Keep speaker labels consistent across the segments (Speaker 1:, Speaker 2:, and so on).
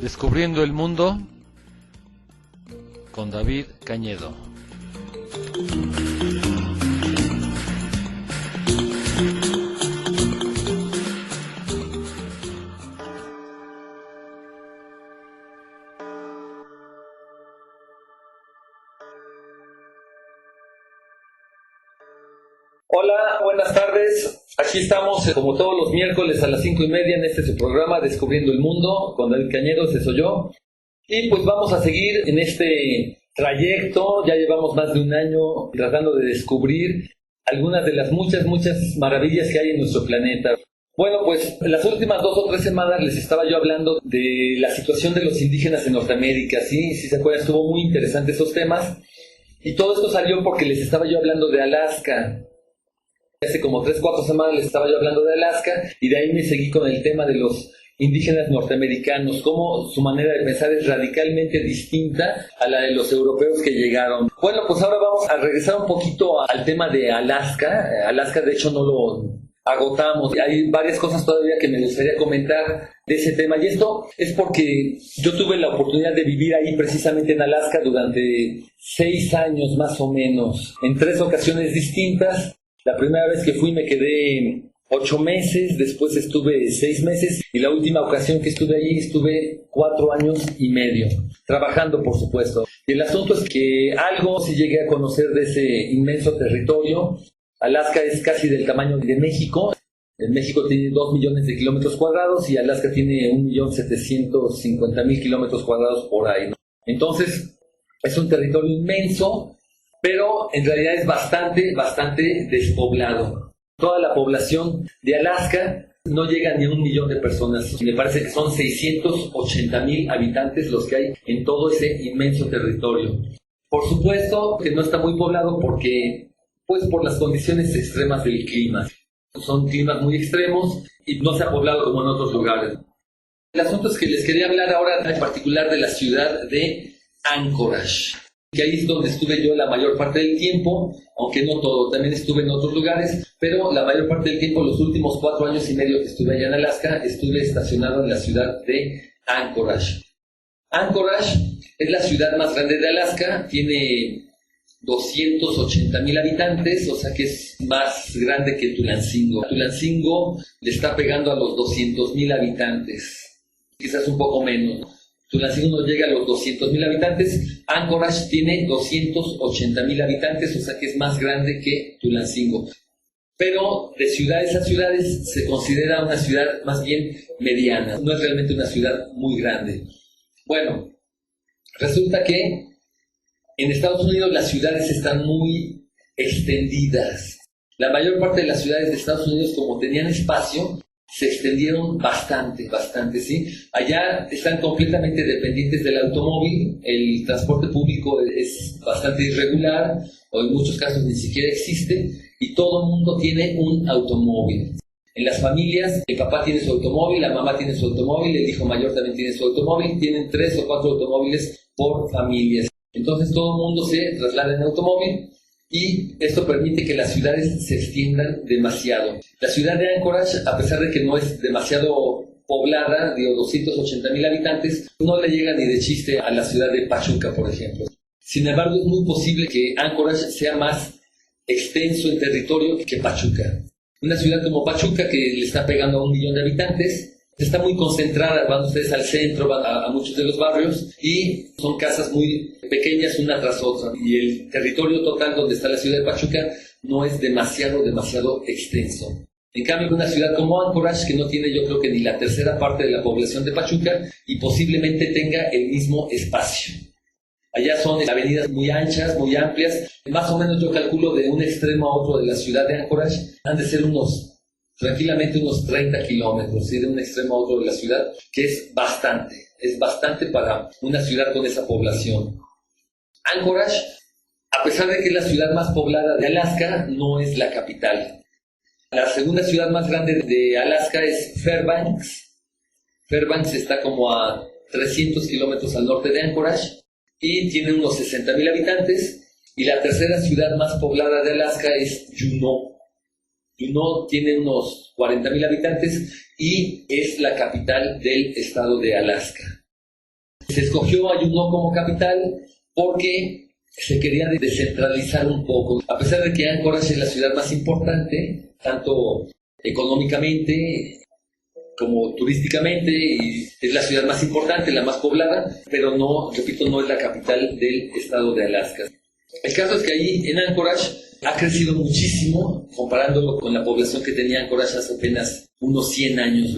Speaker 1: Descubriendo el mundo con David Cañedo.
Speaker 2: Hola, buenas tardes. Aquí estamos como todos los miércoles a las 5:30 en este su programa Descubriendo el Mundo con David Cañedo, ese soy yo. Y pues vamos a seguir en este trayecto. Ya llevamos más de un año tratando de descubrir algunas de las muchas maravillas que hay en nuestro planeta. Bueno, pues en las últimas 2 o 3 semanas les estaba yo hablando de la situación de los indígenas en Norteamérica. Sí, si se acuerdan, estuvo muy interesante esos temas. Y todo esto salió porque les estaba yo hablando de Alaska. Hace como 3 o 4 semanas les estaba yo hablando de Alaska y de ahí me seguí con el tema de los indígenas norteamericanos, cómo su manera de pensar es radicalmente distinta a la de los europeos que llegaron. Bueno, pues ahora vamos a regresar un poquito al tema de Alaska. Alaska, de hecho, no lo agotamos. Hay varias cosas todavía que me gustaría comentar de ese tema. Y esto es porque yo tuve la oportunidad de vivir ahí precisamente en Alaska durante 6 años más o menos, en 3 ocasiones distintas. La primera vez que fui me quedé 8 meses, después estuve 6 meses y la última ocasión que estuve allí estuve 4 años y medio, trabajando por supuesto. Y el asunto es que algo sí llegué a conocer de ese inmenso territorio. Alaska es casi del tamaño de México. México tiene 2 millones de kilómetros cuadrados y Alaska tiene 1.750.000 kilómetros cuadrados por ahí, ¿no? Entonces es un territorio inmenso, pero en realidad es bastante despoblado. Toda la población de Alaska no llega ni a 1 millón de personas. Me parece que son 680.000 habitantes los que hay en todo ese inmenso territorio. Por supuesto que no está muy poblado porque, pues por las condiciones extremas del clima. Son climas muy extremos y no se ha poblado como en otros lugares. El asunto es que les quería hablar ahora en particular de la ciudad de Anchorage, que ahí es donde estuve yo la mayor parte del tiempo, aunque no todo, también estuve en otros lugares, pero la mayor parte del tiempo, los últimos 4 años y medio que estuve allá en Alaska, estuve estacionado en la ciudad de Anchorage. Anchorage es la ciudad más grande de Alaska, tiene 280.000 habitantes, o sea que es más grande que Tulancingo. Tulancingo le está pegando a los 200.000 habitantes, quizás un poco menos. Tulancingo no llega a los 200.000 habitantes, Anchorage tiene 280.000 habitantes, o sea que es más grande que Tulancingo. Pero de ciudades a ciudades se considera una ciudad más bien mediana, no es realmente una ciudad muy grande. Bueno, resulta que en Estados Unidos las ciudades están muy extendidas. La mayor parte de las ciudades de Estados Unidos, como tenían espacio, se extendieron bastante, ¿sí? Allá están completamente dependientes del automóvil, el transporte público es bastante irregular, o en muchos casos ni siquiera existe, y todo el mundo tiene un automóvil. En las familias, el papá tiene su automóvil, la mamá tiene su automóvil, el hijo mayor también tiene su automóvil, tienen 3 o 4 automóviles por familias. Entonces todo el mundo se traslada en automóvil, y esto permite que las ciudades se extiendan demasiado. La ciudad de Anchorage, a pesar de que no es demasiado poblada, de 280.000 habitantes, no le llega ni de chiste a la ciudad de Pachuca, por ejemplo. Sin embargo, es muy posible que Anchorage sea más extenso en territorio que Pachuca. Una ciudad como Pachuca, que le está pegando a 1 millón de habitantes, está muy concentrada. Van ustedes al centro, van a muchos de los barrios y son casas muy pequeñas una tras otra, y el territorio total donde está la ciudad de Pachuca no es demasiado extenso. En cambio, una ciudad como Anchorage, que no tiene, yo creo que ni la tercera parte de la población de Pachuca, y posiblemente tenga el mismo espacio. Allá son avenidas muy anchas, muy amplias, más o menos yo calculo de un extremo a otro de la ciudad de Anchorage han de ser tranquilamente unos 30 kilómetros, ¿sí? De un extremo a otro de la ciudad, que es bastante para una ciudad con esa población. Anchorage, a pesar de que es la ciudad más poblada de Alaska, no es la capital. La segunda ciudad más grande de Alaska es Fairbanks, Fairbanks está como a 300 kilómetros al norte de Anchorage y tiene unos 60,000 habitantes. Y la tercera ciudad más poblada de Alaska es Juneau. Juneau tiene unos 40,000 habitantes y es la capital del estado de Alaska. Se escogió a Juneau como capital porque se quería descentralizar un poco. A pesar de que Anchorage es la ciudad más importante, tanto económicamente como turísticamente, y es la ciudad más importante, la más poblada, pero no, repito, no es la capital del estado de Alaska. El caso es que ahí en Anchorage ha crecido muchísimo comparándolo con la población que tenía Anchorage hace apenas unos 100 años.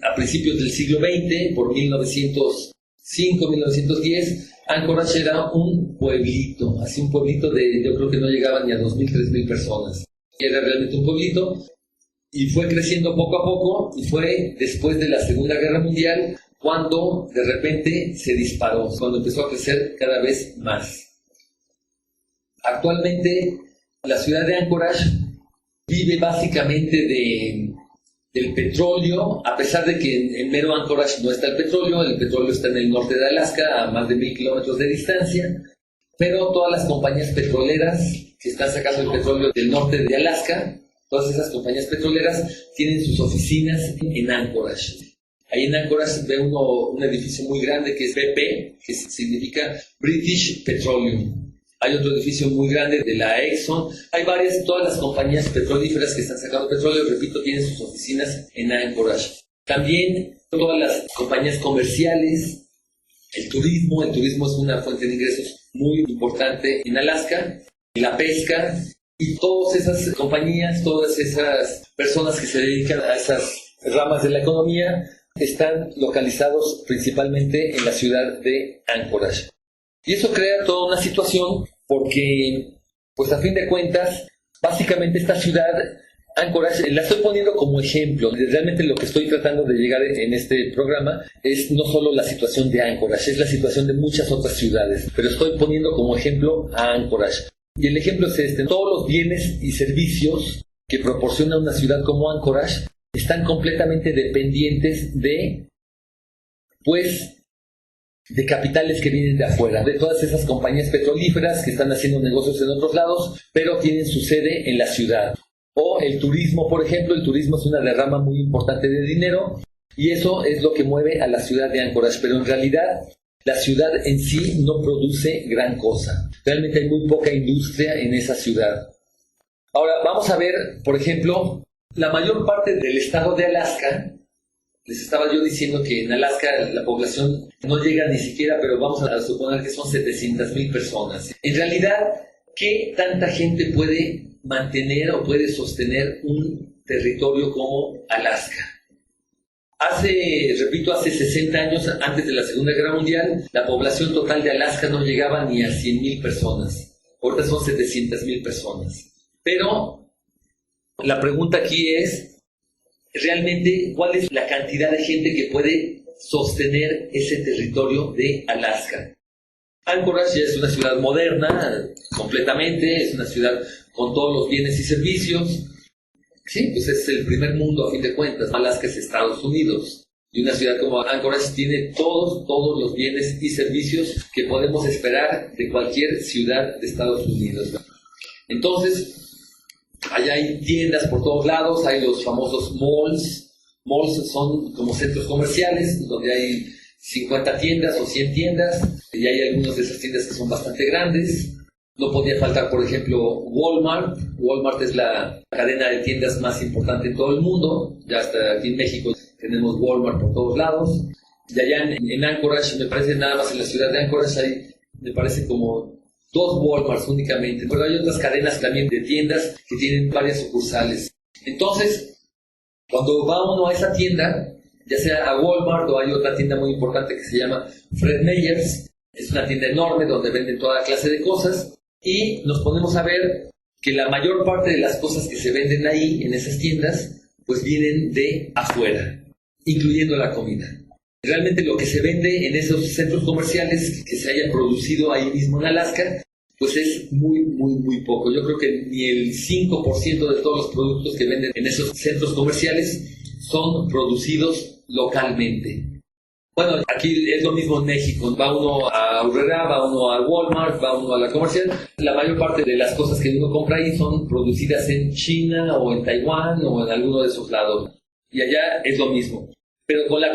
Speaker 2: A principios del siglo XX, por 1905, 1910, Anchorage era un pueblito, así un pueblito yo creo que no llegaba ni a 2,000, 3,000 personas. Era realmente un pueblito y fue creciendo poco a poco y fue después de la Segunda Guerra Mundial cuando de repente se disparó, cuando empezó a crecer cada vez más. Actualmente, la ciudad de Anchorage vive básicamente del petróleo, a pesar de que en mero Anchorage no está el petróleo está en el norte de Alaska, a más de 1,000 kilómetros de distancia, pero todas las compañías petroleras que están sacando el petróleo del norte de Alaska, todas esas compañías petroleras tienen sus oficinas en Anchorage. Ahí en Anchorage ve uno un edificio muy grande que es BP, que significa British Petroleum. Hay otro edificio muy grande de la Exxon. Hay todas las compañías petrolíferas que están sacando petróleo, repito, tienen sus oficinas en Anchorage. También todas las compañías comerciales, el turismo es una fuente de ingresos muy importante en Alaska, la pesca, y todas esas compañías, todas esas personas que se dedican a esas ramas de la economía están localizados principalmente en la ciudad de Anchorage. Y eso crea toda una situación porque, pues a fin de cuentas, básicamente esta ciudad, Anchorage, la estoy poniendo como ejemplo. Realmente lo que estoy tratando de llegar en este programa es no solo la situación de Anchorage, es la situación de muchas otras ciudades, pero estoy poniendo como ejemplo a Anchorage. Y el ejemplo es este: todos los bienes y servicios que proporciona una ciudad como Anchorage están completamente dependientes de capitales que vienen de afuera, de todas esas compañías petrolíferas que están haciendo negocios en otros lados, pero tienen su sede en la ciudad. O el turismo, por ejemplo, el turismo es una derrama muy importante de dinero y eso es lo que mueve a la ciudad de Anchorage, pero en realidad la ciudad en sí no produce gran cosa. Realmente hay muy poca industria en esa ciudad. Ahora, vamos a ver, por ejemplo, la mayor parte del estado de Alaska. Les estaba yo diciendo que en Alaska la población no llega ni siquiera, pero vamos a suponer que son 700,000 personas. En realidad, ¿qué tanta gente puede mantener o puede sostener un territorio como Alaska? Hace 60 años, antes de la Segunda Guerra Mundial, la población total de Alaska no llegaba ni a 100,000 personas. Ahorita son 700,000 personas. Pero la pregunta aquí es, realmente, ¿cuál es la cantidad de gente que puede sostener ese territorio de Alaska? Anchorage ya es una ciudad moderna, completamente, es una ciudad con todos los bienes y servicios. Sí, pues es el primer mundo a fin de cuentas. Alaska es Estados Unidos. Y una ciudad como Anchorage tiene todos los bienes y servicios que podemos esperar de cualquier ciudad de Estados Unidos. Entonces, allá hay tiendas por todos lados, hay los famosos malls. Malls son como centros comerciales donde hay 50 tiendas o 100 tiendas y hay algunas de esas tiendas que son bastante grandes. No podía faltar, por ejemplo, Walmart. Walmart es la cadena de tiendas más importante en todo el mundo. Ya hasta aquí en México tenemos Walmart por todos lados. Y allá en Anchorage, me parece nada más en la ciudad de Anchorage hay, me parece como 2 Walmarts únicamente, pero hay otras cadenas también de tiendas que tienen varias sucursales. Entonces, cuando va uno a esa tienda, ya sea a Walmart o hay otra tienda muy importante que se llama Fred Meyers, es una tienda enorme donde venden toda clase de cosas y nos ponemos a ver que la mayor parte de las cosas que se venden ahí en esas tiendas pues vienen de afuera, incluyendo la comida. Realmente lo que se vende en esos centros comerciales que se haya producido ahí mismo en Alaska, pues es muy poco. Yo creo que ni el 5% de todos los productos que venden en esos centros comerciales son producidos localmente. Bueno, aquí es lo mismo en México. Va uno a Aurrera, va uno a Walmart, va uno a la comercial. La mayor parte de las cosas que uno compra ahí son producidas en China o en Taiwán o en alguno de esos lados. Y allá es lo mismo. Pero con la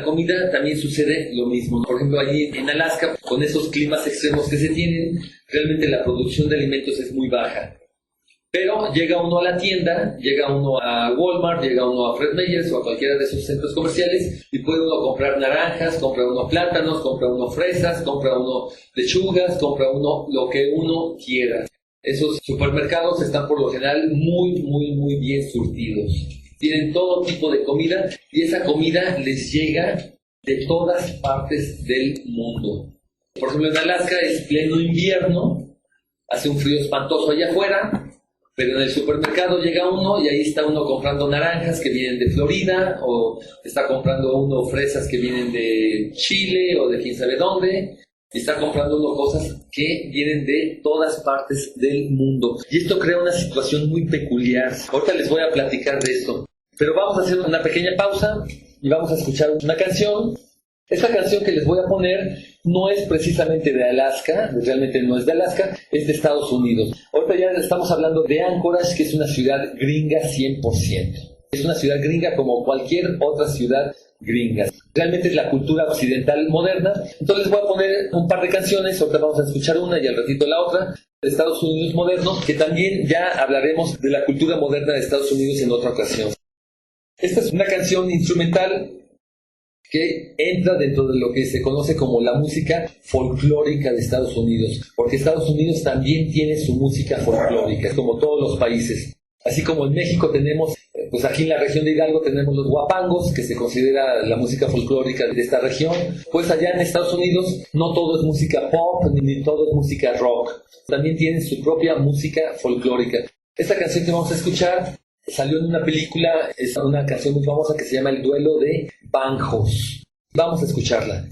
Speaker 2: comida también sucede lo mismo. Por ejemplo, allí en Alaska, con esos climas extremos que se tienen, realmente la producción de alimentos es muy baja. Pero llega uno a la tienda, llega uno a Walmart, llega uno a Fred Meyers o a cualquiera de esos centros comerciales y puede uno comprar naranjas, compra uno plátanos, compra uno fresas, compra uno lechugas, compra uno lo que uno quiera. Esos supermercados están por lo general muy bien surtidos. Tienen todo tipo de comida y esa comida les llega de todas partes del mundo. Por ejemplo, en Alaska es pleno invierno, hace un frío espantoso allá afuera, pero en el supermercado llega uno y ahí está uno comprando naranjas que vienen de Florida, o está comprando uno fresas que vienen de Chile o de quién sabe dónde, y está comprando uno cosas que vienen de todas partes del mundo. Y esto crea una situación muy peculiar. Ahorita les voy a platicar de esto, pero vamos a hacer una pequeña pausa y vamos a escuchar una canción. Esta canción que les voy a poner no es precisamente de Alaska, realmente no es de Alaska, es de Estados Unidos. Ahorita ya estamos hablando de Anchorage, que es una ciudad gringa 100%. Es una ciudad gringa como cualquier otra ciudad gringa. Realmente es la cultura occidental moderna. Entonces les voy a poner un par de canciones, ahorita vamos a escuchar una y al ratito la otra, de Estados Unidos moderno, que también ya hablaremos de la cultura moderna de Estados Unidos en otra ocasión. Esta es una canción instrumental que entra dentro de lo que se conoce como la música folclórica de Estados Unidos, porque Estados Unidos también tiene su música folclórica, como todos los países. Así como en México tenemos, pues aquí en la región de Hidalgo tenemos los guapangos, que se considera la música folclórica de esta región, pues allá en Estados Unidos no todo es música pop, ni todo es música rock, también tienen su propia música folclórica. Esta canción que vamos a escuchar salió en una película, es una canción muy famosa que se llama El duelo de banjos. Vamos a escucharla.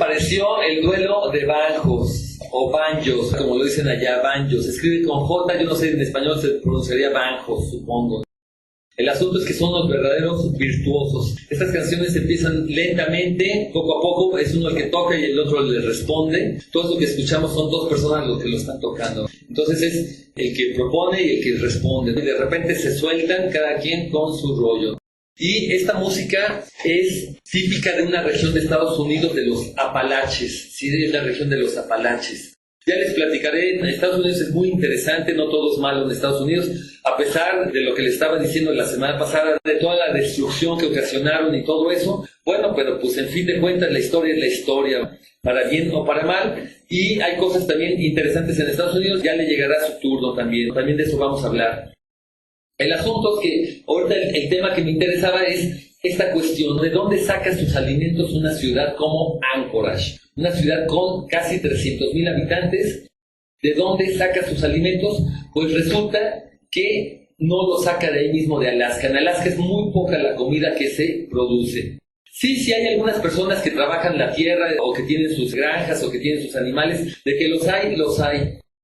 Speaker 2: pareció el duelo de banjos o banjos, como lo dicen allá, banjos? Se escribe con J, yo no sé, en español se pronunciaría banjos, supongo. El asunto es que son los verdaderos virtuosos. Estas canciones empiezan lentamente, poco a poco, es uno el que toca y el otro le responde. Todo lo que escuchamos son dos personas los que lo están tocando. Entonces es el que propone y el que responde. Y de repente se sueltan cada quien con su rollo. Y esta música es típica de una región de Estados Unidos, de los Apalaches. Sí, es la región de los Apalaches. Ya les platicaré, en Estados Unidos es muy interesante, no todo es malo en Estados Unidos, a pesar de lo que les estaba diciendo la semana pasada, de toda la destrucción que ocasionaron y todo eso. Bueno, pero pues en fin de cuentas la historia es la historia, para bien o para mal, y hay cosas también interesantes en Estados Unidos, ya le llegará su turno también de eso vamos a hablar. El asunto es que ahorita el tema que me interesaba es esta cuestión de dónde saca sus alimentos una ciudad como Anchorage, una ciudad con casi 300,000 habitantes. ¿De dónde saca sus alimentos? Pues resulta que no lo saca de ahí mismo de Alaska. En Alaska es muy poca la comida que se produce. Sí hay algunas personas que trabajan la tierra o que tienen sus granjas o que tienen sus animales, de que los hay,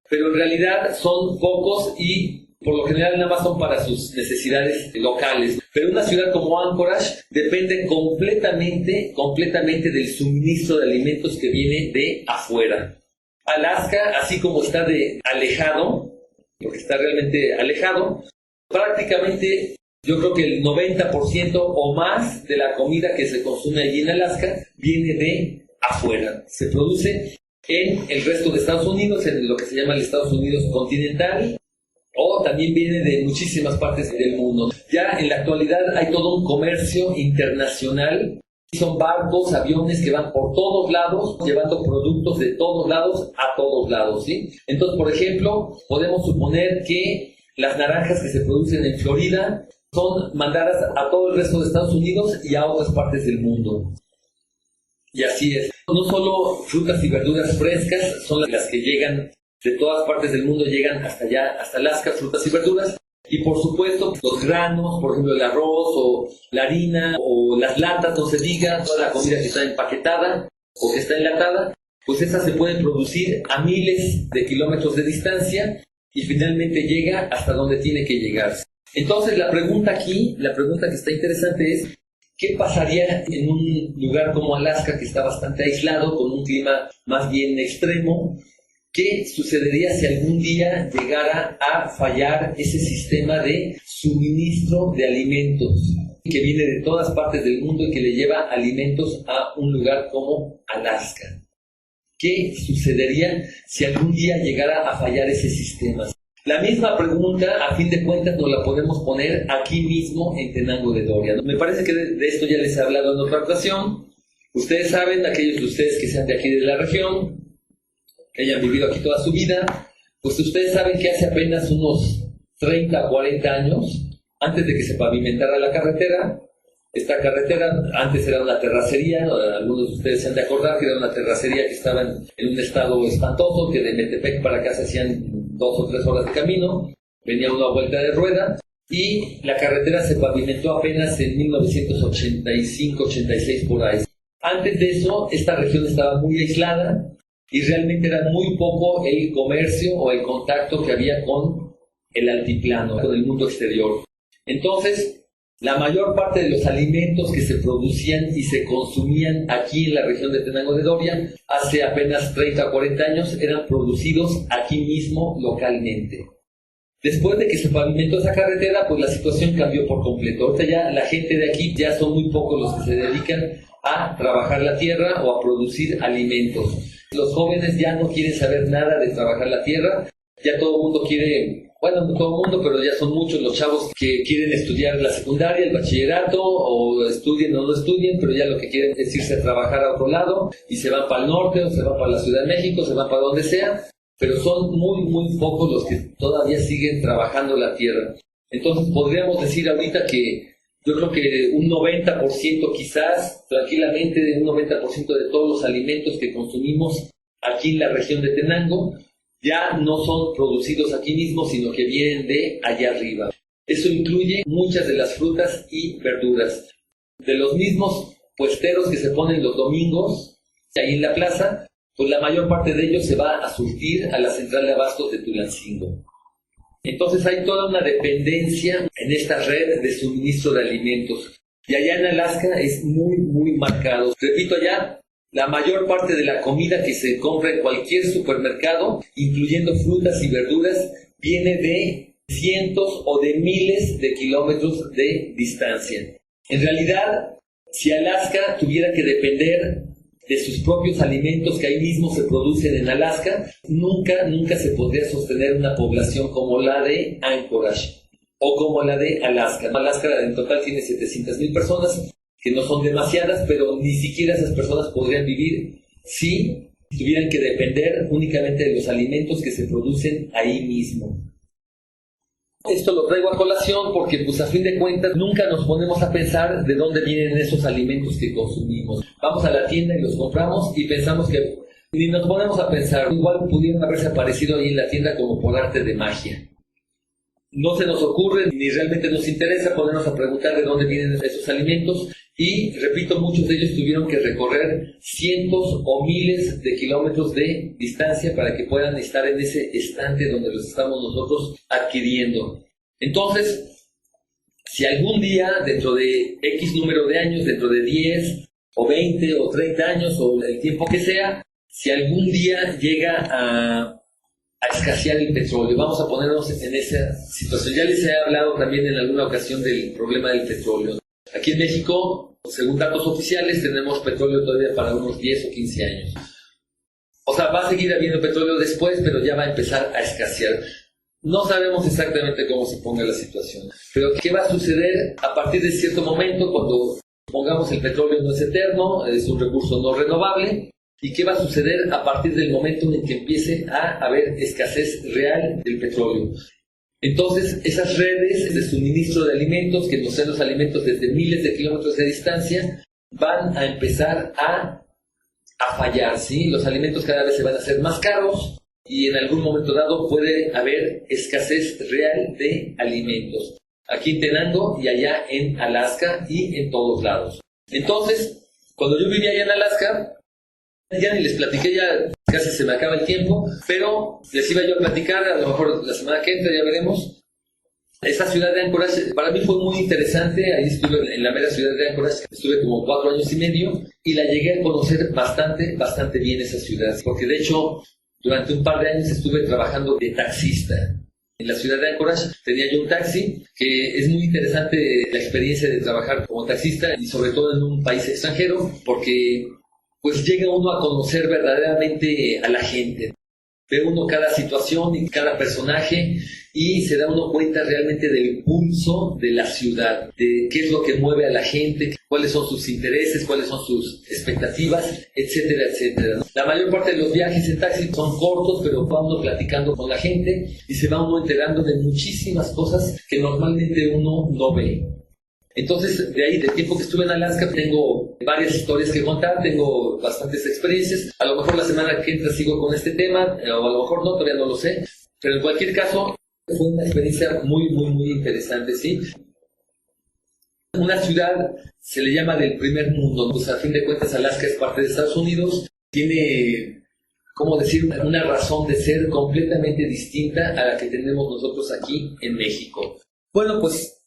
Speaker 2: pero en realidad son pocos y por lo general nada más son para sus necesidades locales. Pero una ciudad como Anchorage depende completamente del suministro de alimentos que viene de afuera. Alaska, así como está alejado, porque está realmente alejado, prácticamente yo creo que el 90% o más de la comida que se consume allí en Alaska viene de afuera. Se produce en el resto de Estados Unidos, en lo que se llama el Estados Unidos continental, o también viene de muchísimas partes del mundo. Ya en la actualidad hay todo un comercio internacional. Son barcos, aviones que van por todos lados, llevando productos de todos lados a todos lados, ¿sí? Entonces, por ejemplo, podemos suponer que las naranjas que se producen en Florida son mandadas a todo el resto de Estados Unidos y a otras partes del mundo. Y así es. No solo frutas y verduras frescas son las que llegan de todas partes del mundo, llegan hasta allá, hasta Alaska, frutas y verduras. Y por supuesto, los granos, por ejemplo el arroz o la harina o las latas, no se diga, toda la comida que está empaquetada o que está enlatada, pues esa se puede producir a miles de kilómetros de distancia y finalmente llega hasta donde tiene que llegar. Entonces la pregunta que está interesante es, ¿qué pasaría en un lugar como Alaska, que está bastante aislado, con un clima más bien extremo? ¿Qué sucedería si algún día llegara a fallar ese sistema de suministro de alimentos que viene de todas partes del mundo y que le lleva alimentos a un lugar como Alaska? ¿Qué sucedería si algún día llegara a fallar ese sistema? La misma pregunta, a fin de cuentas, nos la podemos poner aquí mismo en Tenango de Doria. Me parece que de esto ya les he hablado en otra ocasión. Ustedes saben, aquellos de ustedes que sean de aquí de la región, que hayan vivido aquí toda su vida, pues ustedes saben que hace apenas unos 30 o 40 años, antes de que se pavimentara la carretera, esta carretera antes era una terracería, algunos de ustedes se han de acordar que era una terracería que estaba en un estado espantoso, que de Metepec para acá se hacían 2 o 3 horas de camino, venía una vuelta de rueda, y la carretera se pavimentó apenas en 1985-86 por ahí. Antes de eso, esta región estaba muy aislada, y realmente era muy poco el comercio o el contacto que había con el altiplano, con el mundo exterior. Entonces, la mayor parte de los alimentos que se producían y se consumían aquí en la región de Tenango de Doria, hace apenas 30 o 40 años, eran producidos aquí mismo localmente. Después de que se pavimentó esa carretera, pues la situación cambió por completo. Ahorita ya la gente de aquí ya son muy pocos los que se dedican a trabajar la tierra o a producir alimentos. Los jóvenes ya no quieren saber nada de trabajar la tierra, ya todo el mundo quiere, bueno, no todo el mundo, pero ya son muchos los chavos que quieren estudiar la secundaria, el bachillerato, o estudien o no estudien, pero ya lo que quieren es irse a trabajar a otro lado, y se van para el norte, o se van para la Ciudad de México, se van para donde sea, pero son muy pocos los que todavía siguen trabajando la tierra. Entonces podríamos decir ahorita que yo creo que un 90% quizás, tranquilamente, de un 90% de todos los alimentos que consumimos aquí en la región de Tenango ya no son producidos aquí mismo, sino que vienen de allá arriba. Eso incluye muchas de las frutas y verduras. De los mismos puesteros que se ponen los domingos, Ahí en la plaza, pues la mayor parte de ellos se va a surtir a la central de abastos de Tulancingo. Entonces hay toda una dependencia en esta red de suministro de alimentos. Y allá en Alaska es muy, muy marcado. Repito, allá la mayor parte de la comida que se compra en cualquier supermercado, incluyendo frutas y verduras, viene de cientos o de miles de kilómetros de distancia. En realidad, si Alaska tuviera que depender de sus propios alimentos que ahí mismo se producen en Alaska, nunca se podría sostener una población como la de Anchorage o como la de Alaska. Alaska en total tiene 700,000 personas, que no son demasiadas, pero ni siquiera esas personas podrían vivir si tuvieran que depender únicamente de los alimentos que se producen ahí mismo. Esto lo traigo a colación porque, pues a fin de cuentas, nunca nos ponemos a pensar de dónde vienen esos alimentos que consumimos. Vamos a la tienda y los compramos y pensamos que ni nos ponemos a pensar, igual pudieron haberse aparecido ahí en la tienda como por arte de magia. No se nos ocurre ni realmente nos interesa ponernos a preguntar de dónde vienen esos alimentos y, repito, muchos de ellos tuvieron que recorrer cientos o miles de kilómetros de distancia para que puedan estar en ese estante donde los estamos nosotros adquiriendo. Entonces, si algún día, dentro de X número de años, dentro de 10 o 20 o 30 años o el tiempo que sea, si algún día llega a escasear el petróleo, vamos a ponernos en esa situación. Ya les he hablado también en alguna ocasión del problema del petróleo. Aquí en México, según datos oficiales, tenemos petróleo todavía para unos 10 o 15 años. O sea, va a seguir habiendo petróleo después, pero ya va a empezar a escasear. No sabemos exactamente cómo se ponga la situación, pero ¿qué va a suceder a partir de cierto momento cuando, pongamos, el petróleo no es eterno, es un recurso no renovable? ¿Y qué va a suceder a partir del momento en que empiece a haber escasez real del petróleo? Entonces, esas redes de suministro de alimentos, que nos dan los alimentos desde miles de kilómetros de distancia, van a empezar a fallar, ¿sí? Los alimentos cada vez se van a hacer más caros y en algún momento dado puede haber escasez real de alimentos. Aquí en Tenango y allá en Alaska y en todos lados. Entonces, cuando yo vivía allá en Alaska, ya ni les platiqué, ya casi se me acaba el tiempo, pero les iba yo a platicar, a lo mejor la semana que entra ya veremos. Esta ciudad de Anchorage para mí fue muy interesante. Ahí estuve en la mera ciudad de Anchorage, estuve como 4 años y medio y la llegué a conocer bastante bien esa ciudad, porque de hecho durante un par de años estuve trabajando de taxista. En la ciudad de Anchorage tenía yo un taxi, que es muy interesante la experiencia de trabajar como taxista y sobre todo en un país extranjero, porque pues llega uno a conocer verdaderamente a la gente. Ve uno cada situación y cada personaje y se da uno cuenta realmente del pulso de la ciudad, de qué es lo que mueve a la gente, cuáles son sus intereses, cuáles son sus expectativas, etcétera, etcétera. La mayor parte de los viajes en taxi son cortos, pero va uno platicando con la gente y se va uno enterando de muchísimas cosas que normalmente uno no ve. Entonces, de ahí, del tiempo que estuve en Alaska, tengo varias historias que contar, tengo bastantes experiencias. A lo mejor la semana que entra sigo con este tema, o a lo mejor no, todavía no lo sé. Pero en cualquier caso, fue una experiencia muy interesante, ¿sí? Una ciudad se le llama del primer mundo, pues a fin de cuentas Alaska es parte de Estados Unidos, tiene, ¿cómo decir?, una razón de ser completamente distinta a la que tenemos nosotros aquí en México. Bueno, pues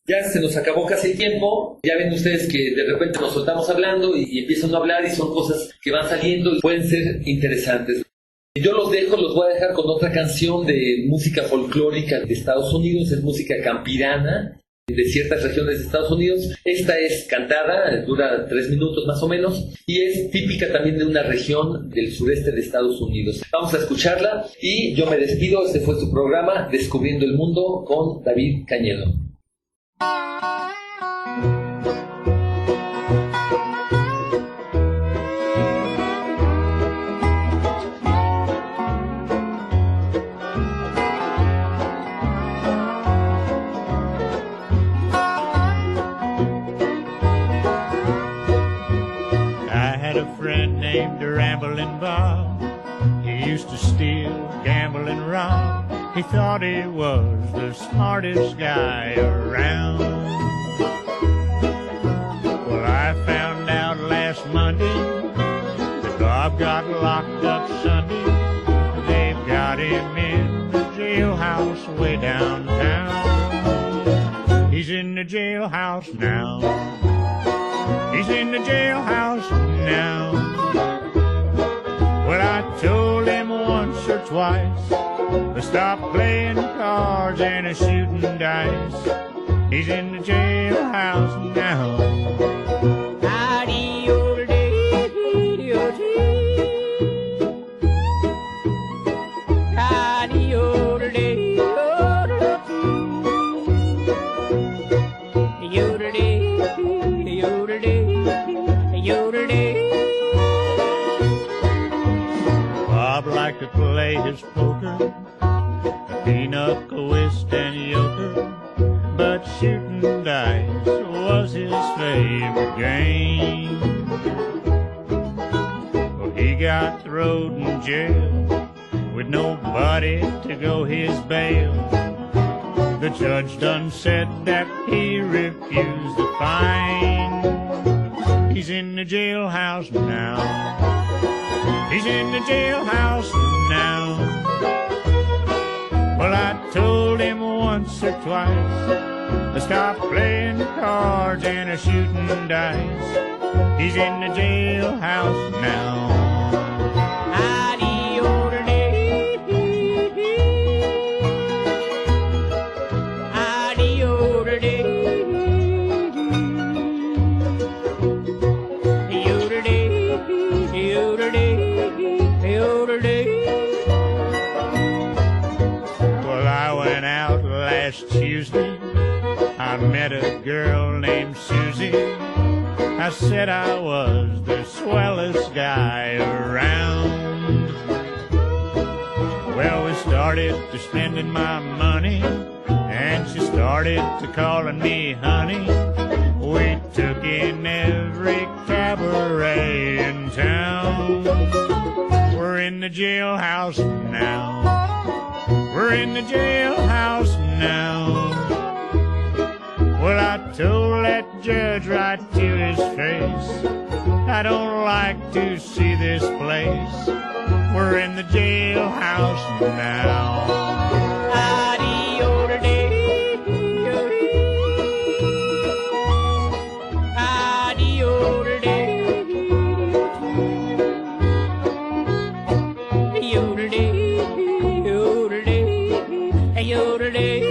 Speaker 2: ya se nos acabó casi el tiempo. Ya ven ustedes que de repente nos soltamos hablando y empiezan a hablar y son cosas que van saliendo y pueden ser interesantes. Yo los voy a dejar con otra canción de música folclórica de Estados Unidos, es música campirana de ciertas regiones de Estados Unidos. Esta es cantada, dura 3 minutos más o menos y es típica también de una región del sureste de Estados Unidos. Vamos a escucharla y yo me despido. Este fue su programa Descubriendo el Mundo con David Cañedo.
Speaker 3: I had a friend named Ramblin' Bob. He used to steal, gamble, and rob. He thought he was the smartest guy around. Well, I found out last Monday that jailhouse now. He's in the jailhouse now. Well, I told him once or twice to stop playing cards and shooting dice. He's in the jailhouse now. Bob liked to play his poker, pinochle, whist, and euchre, but shooting dice was his favorite game. Well, he got thrown in jail with nobody to go his bail. The judge done said that he refused the fine. He's in the jailhouse now. He's in the jailhouse now. Well, I told him once or twice to stop playing cards and shooting dice. He's in the jailhouse now. Well, I went out last Tuesday. I met a girl named Susie. I said I was the swellest guy around. Well, we started to spending my money, and she started to calling me honey. We took in every cabaret in town. We're in the jailhouse now. We're in the jailhouse now. Well, I told that judge right to his face, I don't like to see this place. We're in the jailhouse now.
Speaker 4: Yodeling, yodeling, yodeling.